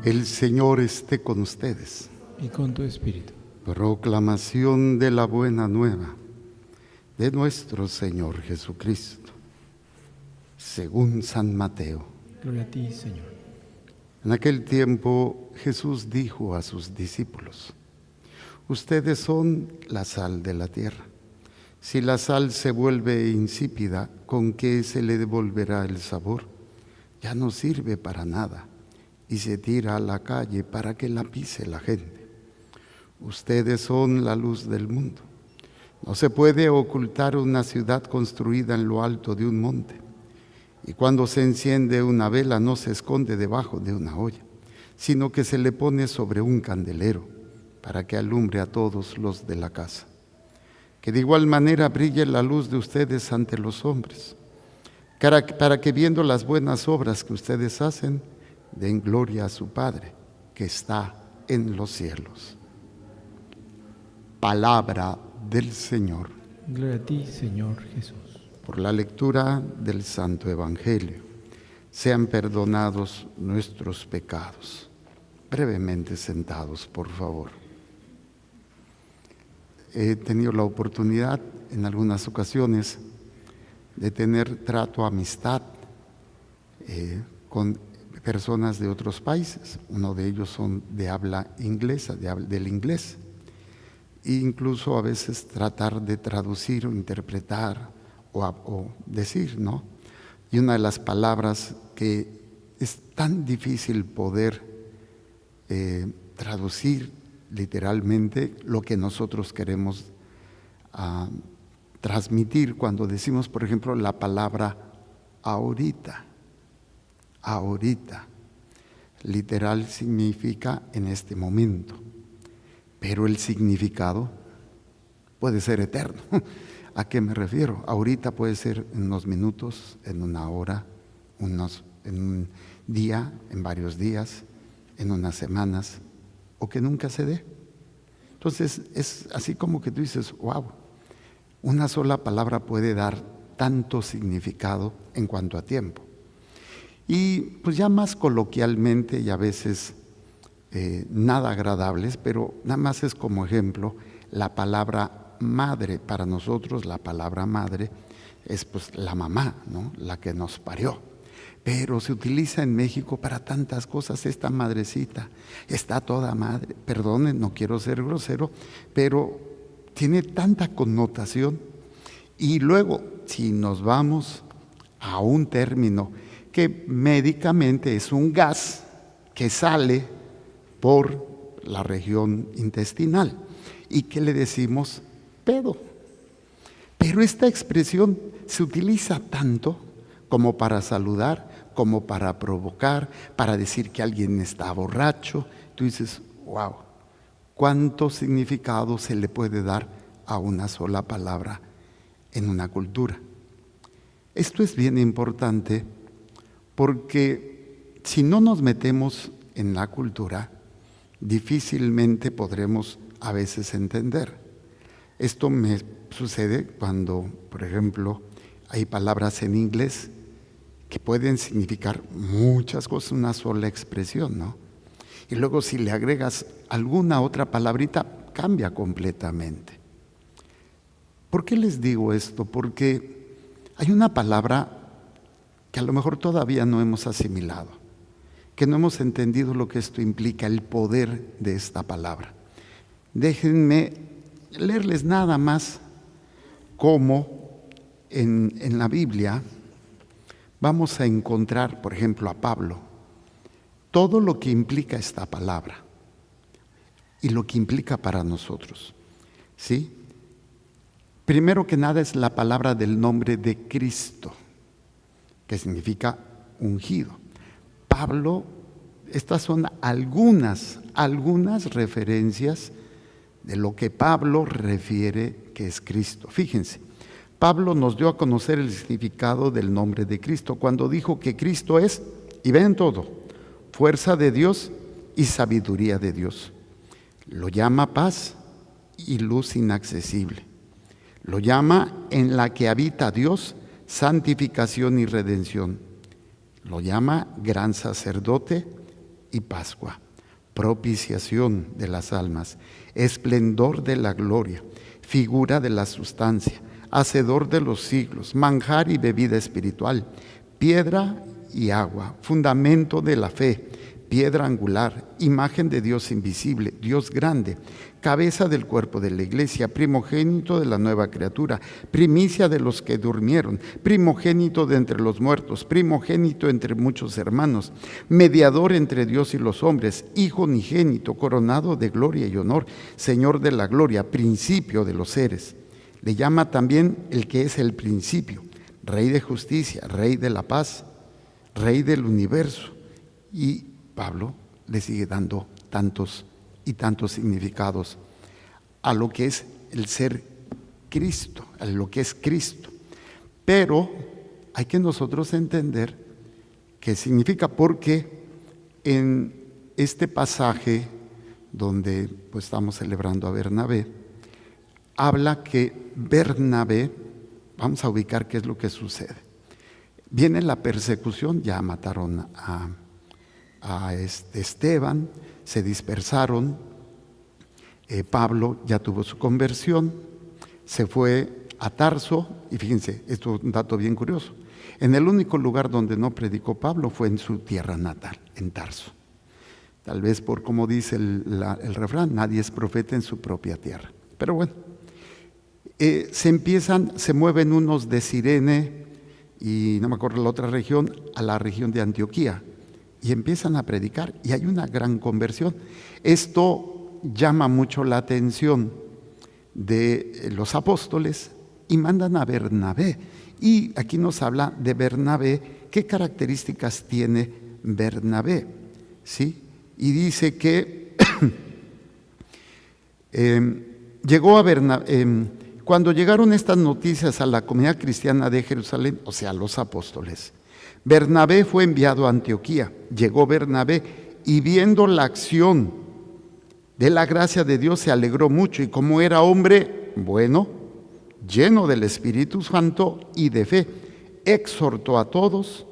El Señor esté con ustedes. Y con tu espíritu. Proclamación de la buena nueva de nuestro Señor Jesucristo, según San Mateo. Gloria a ti, Señor. En aquel tiempo Jesús dijo a sus discípulos: ustedes son la sal de la tierra. Si la sal se vuelve insípida, ¿con qué se le devolverá el sabor? Ya no sirve para nada y se tira a la calle para que la pise la gente. Ustedes son la luz del mundo. No se puede ocultar una ciudad construida en lo alto de un monte. Y cuando se enciende una vela no se esconde debajo de una olla, sino que se le pone sobre un candelero para que alumbre a todos los de la casa. Que de igual manera brille la luz de ustedes ante los hombres, para que viendo las buenas obras que ustedes hacen, den gloria a su Padre que está en los cielos. Palabra del Señor. Gloria a ti, Señor Jesús. Por la lectura del Santo Evangelio, sean perdonados nuestros pecados. Brevemente sentados, por favor. He tenido la oportunidad en algunas ocasiones de tener trato, amistad con personas de otros países. Uno de ellos son de habla inglesa, del inglés. E incluso a veces tratar de traducir o interpretar o decir, ¿no? Y una de las palabras que es tan difícil poder traducir literalmente lo que nosotros queremos transmitir cuando decimos, por ejemplo, la palabra ahorita. Ahorita. Literal significa en este momento. Pero el significado puede ser eterno. ¿A qué me refiero? Ahorita puede ser en unos minutos, en una hora, en un día, en varios días, en unas semanas, o que nunca se dé. Entonces es así como que tú dices, wow, una sola palabra puede dar tanto significado en cuanto a tiempo. Y pues ya más coloquialmente y a veces nada agradables, pero nada más es como ejemplo la palabra madre. Para nosotros la palabra madre es pues la mamá, ¿no? La que nos parió. Pero se utiliza en México para tantas cosas. Esta madrecita está toda madre. Perdonen, no quiero ser grosero, pero tiene tanta connotación. Y luego, si nos vamos a un término que médicamente es un gas que sale por la región intestinal y que le decimos pedo. Pero esta expresión se utiliza tanto como para saludar, como para provocar, para decir que alguien está borracho. Tú dices, wow, ¿cuánto significado se le puede dar a una sola palabra en una cultura? Esto es bien importante porque si no nos metemos en la cultura, difícilmente podremos a veces entender. Esto me sucede cuando, por ejemplo, hay palabras en inglés que pueden significar muchas cosas, una sola expresión, ¿no? Y luego si le agregas alguna otra palabrita, cambia completamente. ¿Por qué les digo esto? Porque hay una palabra que a lo mejor todavía no hemos asimilado, que no hemos entendido lo que esto implica, el poder de esta palabra. Déjenme leerles nada más cómo en la Biblia vamos a encontrar, por ejemplo, a Pablo, todo lo que implica esta palabra y lo que implica para nosotros, ¿sí? Primero que nada es la palabra del nombre de Cristo, que significa ungido. Pablo, estas son algunas referencias de lo que Pablo refiere que es Cristo. Fíjense, Pablo nos dio a conocer el significado del nombre de Cristo cuando dijo que Cristo es, y ven todo, fuerza de Dios y sabiduría de Dios. Lo llama paz y luz inaccesible. Lo llama en la que habita Dios, santificación y redención. Lo llama gran sacerdote y Pascua, propiciación de las almas, esplendor de la gloria, figura de la sustancia, hacedor de los siglos, manjar y bebida espiritual, piedra y agua, fundamento de la fe, piedra angular, imagen de Dios invisible, Dios grande, cabeza del cuerpo de la iglesia, primogénito de la nueva criatura, primicia de los que durmieron, primogénito de entre los muertos, primogénito entre muchos hermanos, mediador entre Dios y los hombres, hijo unigénito, coronado de gloria y honor, Señor de la gloria, principio de los seres. Le llama también el que es el principio, Rey de justicia, Rey de la paz, Rey del universo. Y Pablo le sigue dando tantos y tantos significados a lo que es el ser Cristo, a lo que es Cristo. Pero hay que nosotros entender qué significa, porque en este pasaje donde pues estamos celebrando a Bernabé, habla que Bernabé, vamos a ubicar qué es lo que sucede. Viene la persecución, ya mataron a Esteban, se dispersaron, Pablo ya tuvo su conversión, se fue a Tarso, y fíjense, esto es un dato bien curioso, en el único lugar donde no predicó Pablo fue en su tierra natal, en Tarso. Tal vez por como dice el refrán, nadie es profeta en su propia tierra. Pero bueno, se mueven unos de Cirene y no me acuerdo la otra región, a la región de Antioquía, y empiezan a predicar y hay una gran conversión. Esto llama mucho la atención de los apóstoles y mandan a Bernabé. Y aquí nos habla de Bernabé, qué características tiene Bernabé, ¿sí? Y dice que llegó a Bernabé, cuando llegaron estas noticias a la comunidad cristiana de Jerusalén, o sea, los apóstoles, Bernabé fue enviado a Antioquía. Llegó Bernabé y viendo la acción de la gracia de Dios se alegró mucho, y como era hombre bueno, lleno del Espíritu Santo y de fe, exhortó a todos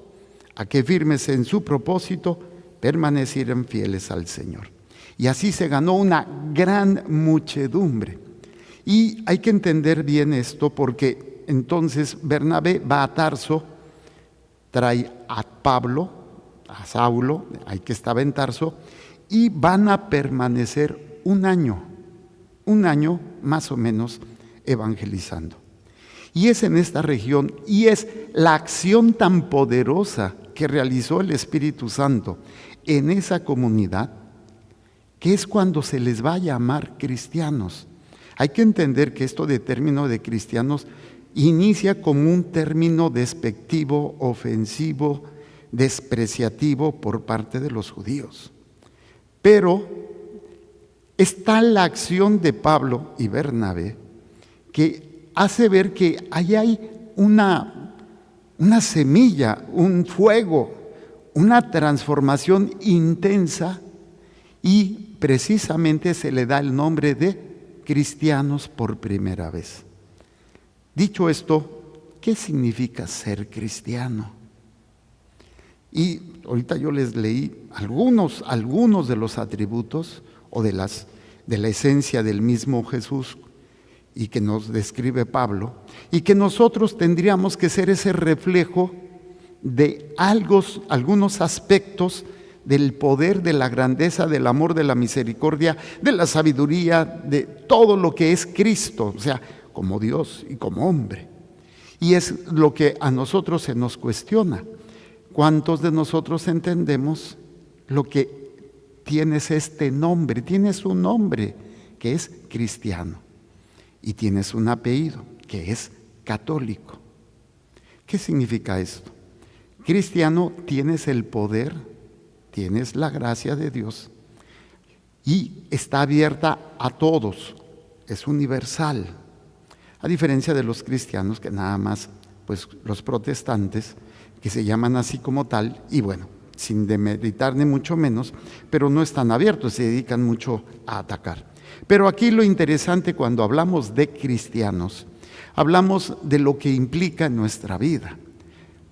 a que firmes en su propósito permanecieran fieles al Señor. Y así se ganó una gran muchedumbre. Y hay que entender bien esto, porque entonces Bernabé va a Tarso, trae a Pablo, a Saulo, ahí que estaba en Tarso, y van a permanecer un año más o menos evangelizando. Y es en esta región, y es la acción tan poderosa que realizó el Espíritu Santo en esa comunidad, que es cuando se les va a llamar cristianos. Hay que entender que esto de término de cristianos inicia como un término despectivo, ofensivo, despreciativo por parte de los judíos. Pero está la acción de Pablo y Bernabé que hace ver que ahí hay una semilla, un fuego, una transformación intensa, y precisamente se le da el nombre de cristianos por primera vez. Dicho esto, ¿qué significa ser cristiano? Y ahorita yo les leí algunos de los atributos o de la esencia del mismo Jesús, y que nos describe Pablo, y que nosotros tendríamos que ser ese reflejo de algunos aspectos del poder, de la grandeza, del amor, de la misericordia, de la sabiduría, de todo lo que es Cristo, o sea, como Dios y como hombre. Y es lo que a nosotros se nos cuestiona. ¿Cuántos de nosotros entendemos lo que tienes este nombre? Tienes un nombre que es cristiano y tienes un apellido que es católico. ¿Qué significa esto? Cristiano, tienes el poder, tienes la gracia de Dios y está abierta a todos, es universal. A diferencia de los cristianos, que nada más, pues los protestantes, que se llaman así como tal, y bueno, sin demeritar ni mucho menos, pero no están abiertos, se dedican mucho a atacar. Pero aquí lo interesante, cuando hablamos de cristianos, hablamos de lo que implica en nuestra vida.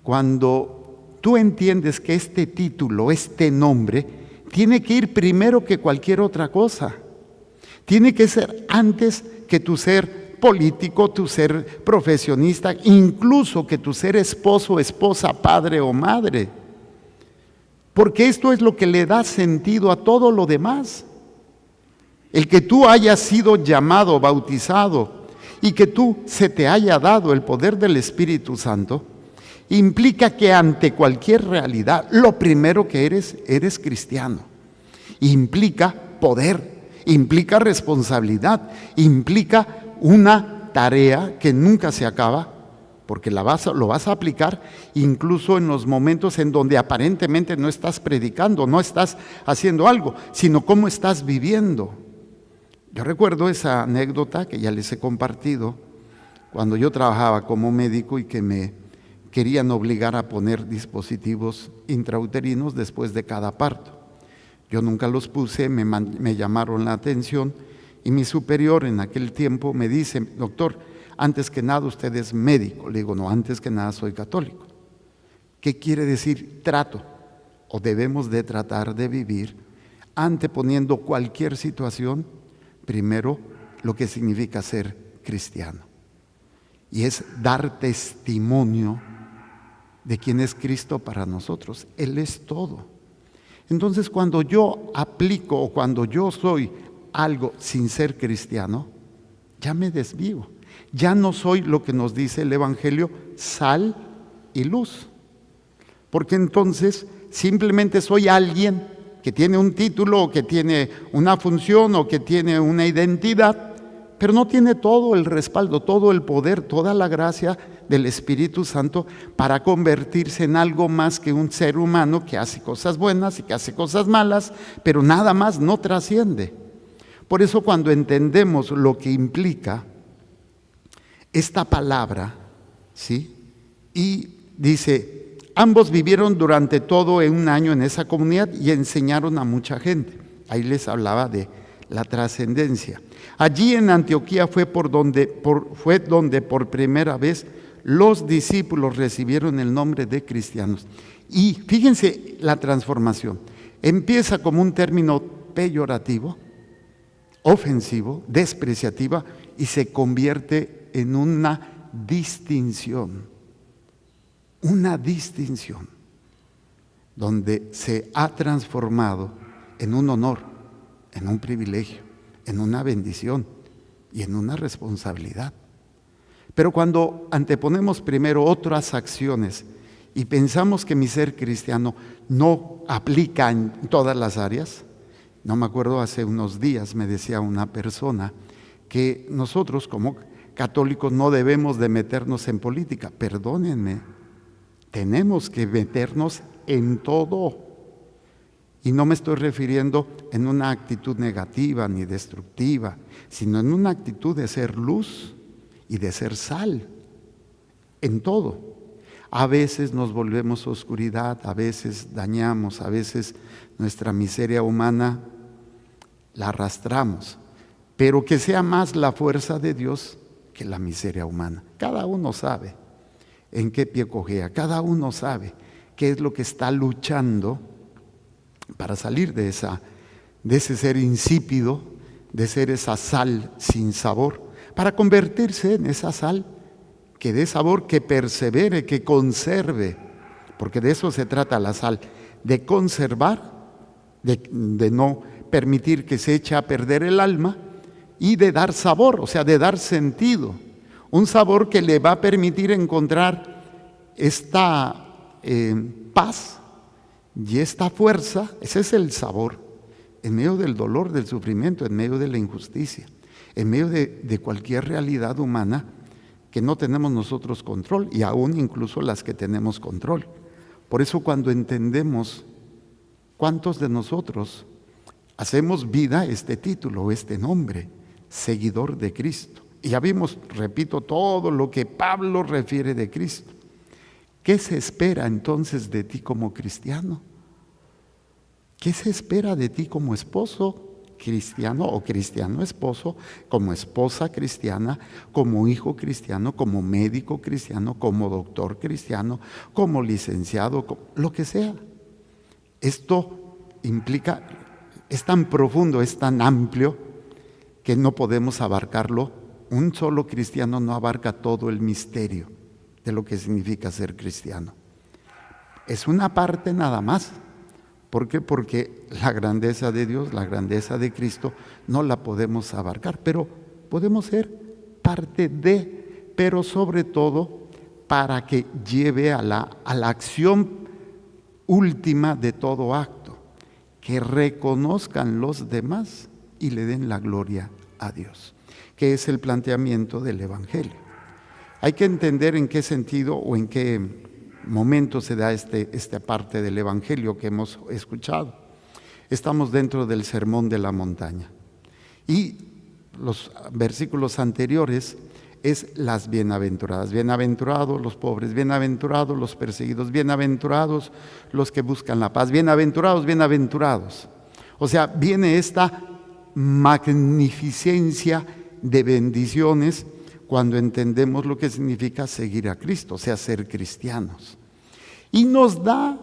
Cuando tú entiendes que este título, este nombre, tiene que ir primero que cualquier otra cosa. Tiene que ser antes que tu ser político, tu ser profesionista, incluso que tu ser esposo, esposa, padre o madre. Porque esto es lo que le da sentido a todo lo demás. El que tú hayas sido llamado, bautizado, y que tú se te haya dado el poder del Espíritu Santo, implica que ante cualquier realidad, lo primero que eres cristiano. Implica poder, implica responsabilidad, implica una tarea que nunca se acaba, porque lo vas a aplicar incluso en los momentos en donde aparentemente no estás predicando, no estás haciendo algo, sino cómo estás viviendo. Yo recuerdo esa anécdota que ya les he compartido, cuando yo trabajaba como médico y que me querían obligar a poner dispositivos intrauterinos después de cada parto. Yo nunca los puse, me llamaron la atención y mi superior en aquel tiempo me dice: doctor, antes que nada usted es médico. Le digo: no, antes que nada soy católico. ¿Qué quiere decir trato? O debemos de tratar de vivir anteponiendo cualquier situación, primero lo que significa ser cristiano. Y es dar testimonio de quién es Cristo para nosotros. Él es todo. Entonces, cuando yo aplico o cuando yo soy algo sin ser cristiano, ya me desvío. Ya no soy lo que nos dice el Evangelio, sal y luz. Porque entonces simplemente soy alguien que tiene un título o que tiene una función o que tiene una identidad, pero no tiene todo el respaldo, todo el poder, toda la gracia del Espíritu Santo para convertirse en algo más que un ser humano que hace cosas buenas y que hace cosas malas, pero nada más, no trasciende. Por eso cuando entendemos lo que implica esta palabra, ¿sí? Y dice: ambos vivieron durante todo un año en esa comunidad y enseñaron a mucha gente. Ahí les hablaba de la trascendencia. Allí en Antioquía fue donde por primera vez los discípulos recibieron el nombre de cristianos. Y fíjense la transformación. Empieza como un término peyorativo, ofensivo, despreciativa, y se convierte en una distinción. Una distinción donde se ha transformado en un honor, en un privilegio, en una bendición y en una responsabilidad. Pero cuando anteponemos primero otras acciones y pensamos que mi ser cristiano no aplica en todas las áreas, no me acuerdo, hace unos días me decía una persona que nosotros como católicos no debemos de meternos en política. Perdónenme, tenemos que meternos en todo. Y no me estoy refiriendo en una actitud negativa ni destructiva, sino en una actitud de ser luz y de ser sal en todo. A veces nos volvemos oscuridad, a veces dañamos, a veces nuestra miseria humana la arrastramos, pero que sea más la fuerza de Dios que la miseria humana. Cada uno sabe en qué pie cojea, cada uno sabe qué es lo que está luchando para salir de ese ser insípido, de ser esa sal sin sabor, para convertirse en esa sal que dé sabor, que persevere, que conserve, porque de eso se trata la sal, de conservar, de no permitir que se eche a perder el alma, y de dar sabor, o sea, de dar sentido, un sabor que le va a permitir encontrar esta paz y esta fuerza. Ese es el sabor, en medio del dolor, del sufrimiento, en medio de la injusticia, en medio de cualquier realidad humana que no tenemos nosotros control, y aún incluso las que tenemos control. Por eso cuando entendemos cuántos de nosotros hacemos vida este título, este nombre, seguidor de Cristo. Y ya vimos, repito, todo lo que Pablo refiere de Cristo. ¿Qué se espera entonces de ti como cristiano? ¿Qué se espera de ti como esposo cristiano o cristiano esposo, como esposa cristiana, como hijo cristiano, como médico cristiano, como doctor cristiano, como licenciado, lo que sea? Esto implica, es tan profundo, es tan amplio, que no podemos abarcarlo. Un solo cristiano no abarca todo el misterio de lo que significa ser cristiano. Es una parte nada más. ¿Por qué? Porque la grandeza de Dios, la grandeza de Cristo, no la podemos abarcar, pero podemos ser parte de, pero sobre todo para que lleve a la acción última de todo acto, que reconozcan los demás y le den la gloria a Dios, que es el planteamiento del Evangelio. Hay que entender en qué sentido o en qué momento se da esta parte del Evangelio que hemos escuchado. Estamos dentro del Sermón de la Montaña y los versículos anteriores es las bienaventuradas. Bienaventurados los pobres, bienaventurados los perseguidos, bienaventurados los que buscan la paz, bienaventurados, bienaventurados. O sea, viene esta magnificencia de bendiciones cuando entendemos lo que significa seguir a Cristo, o sea, ser cristianos. Y nos da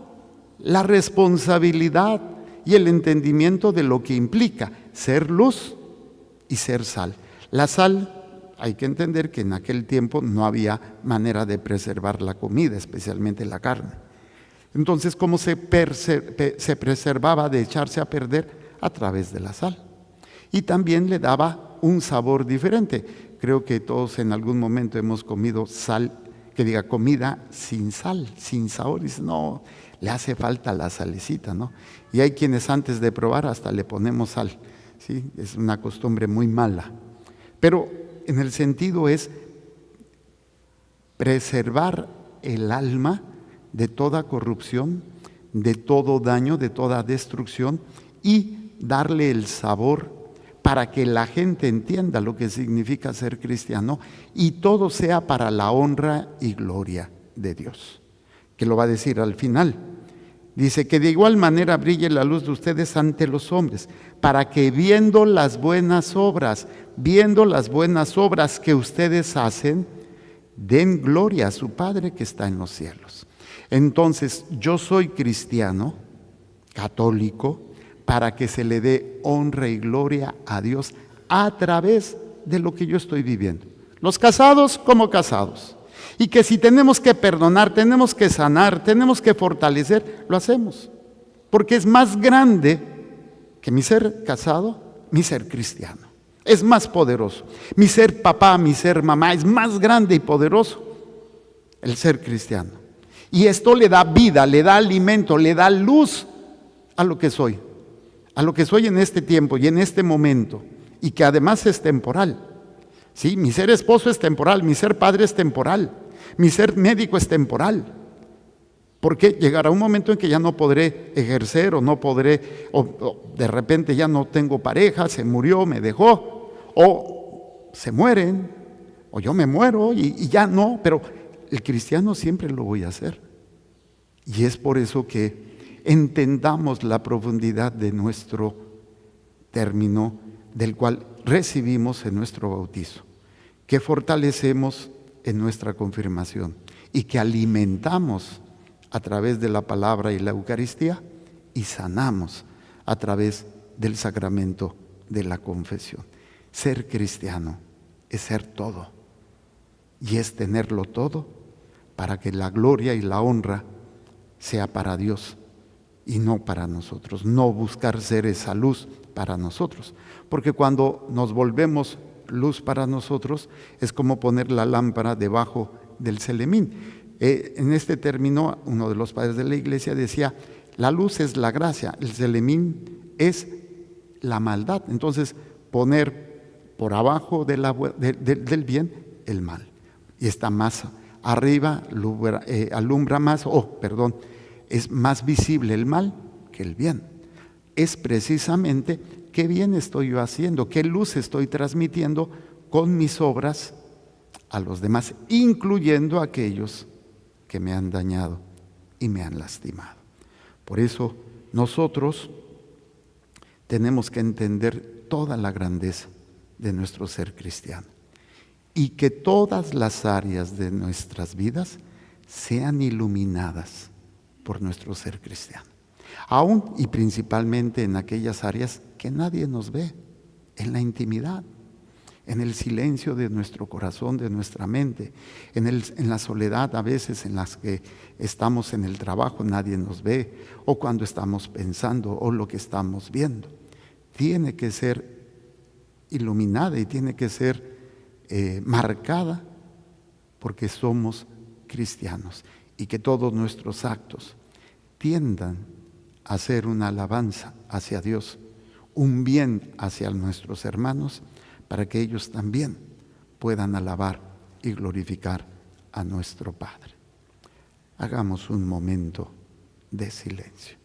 la responsabilidad y el entendimiento de lo que implica ser luz y ser sal. La sal, hay que entender que en aquel tiempo no había manera de preservar la comida, especialmente la carne. Entonces, ¿cómo se preservaba de echarse a perder? A través de la sal. Y también le daba un sabor diferente. Creo que todos en algún momento hemos comido sal, que diga comida sin sal, sin sabor. Dice, no, le hace falta la salecita, ¿no? Y hay quienes antes de probar hasta le ponemos sal, ¿sí? Es una costumbre muy mala. Pero en el sentido es preservar el alma de toda corrupción, de todo daño, de toda destrucción y darle el sabor para que la gente entienda lo que significa ser cristiano y todo sea para la honra y gloria de Dios, que lo va a decir al final. Dice que de igual manera brille la luz de ustedes ante los hombres, para que viendo las buenas obras que ustedes hacen, den gloria a su Padre que está en los cielos. Entonces, yo soy cristiano, católico, para que se le dé honra y gloria a Dios a través de lo que yo estoy viviendo. Los casados como casados. Y que si tenemos que perdonar, tenemos que sanar, tenemos que fortalecer, lo hacemos. Porque es más grande que mi ser casado, mi ser cristiano. Es más poderoso. Mi ser papá, mi ser mamá, es más grande y poderoso el ser cristiano. Y esto le da vida, le da alimento, le da luz a lo que soy. A lo que soy en este tiempo y en este momento. Y que además es temporal. ¿Sí? Mi ser esposo es temporal, mi ser padre es temporal, mi ser médico es temporal. Porque llegará un momento en que ya no podré ejercer o no podré, o de repente ya no tengo pareja, se murió, me dejó, o se mueren, o yo me muero y ya no, pero el cristiano siempre lo voy a hacer. Y es por eso que entendamos la profundidad de nuestro término del cual recibimos en nuestro bautizo, que fortalecemos en nuestra confirmación y que alimentamos a través de la palabra y la Eucaristía y sanamos a través del sacramento de la confesión. Ser cristiano es ser todo y es tenerlo todo para que la gloria y la honra sea para Dios y no para nosotros, no buscar ser esa luz para nosotros, porque cuando nos volvemos luz para nosotros es como poner la lámpara debajo del celemín. En este término, uno de los padres de la iglesia decía, la luz es la gracia, el celemín es la maldad. Entonces, poner por abajo del bien el mal. Y está más arriba, alumbra más, es más visible el mal que el bien. Es precisamente qué bien estoy yo haciendo, qué luz estoy transmitiendo con mis obras a los demás, incluyendo a aquellos que me han dañado y me han lastimado. Por eso nosotros tenemos que entender toda la grandeza de nuestro ser cristiano y que todas las áreas de nuestras vidas sean iluminadas por nuestro ser cristiano. Aún y principalmente en aquellas áreas que nadie nos ve, en la intimidad, en el silencio de nuestro corazón, de nuestra mente, en la soledad a veces en las que estamos en el trabajo, nadie nos ve, o cuando estamos pensando o lo que estamos viendo. Tiene que ser iluminada y tiene que ser marcada porque somos cristianos, y que todos nuestros actos tiendan a ser una alabanza hacia Dios, un bien hacia nuestros hermanos, para que ellos también puedan alabar y glorificar a nuestro Padre. Hagamos un momento de silencio.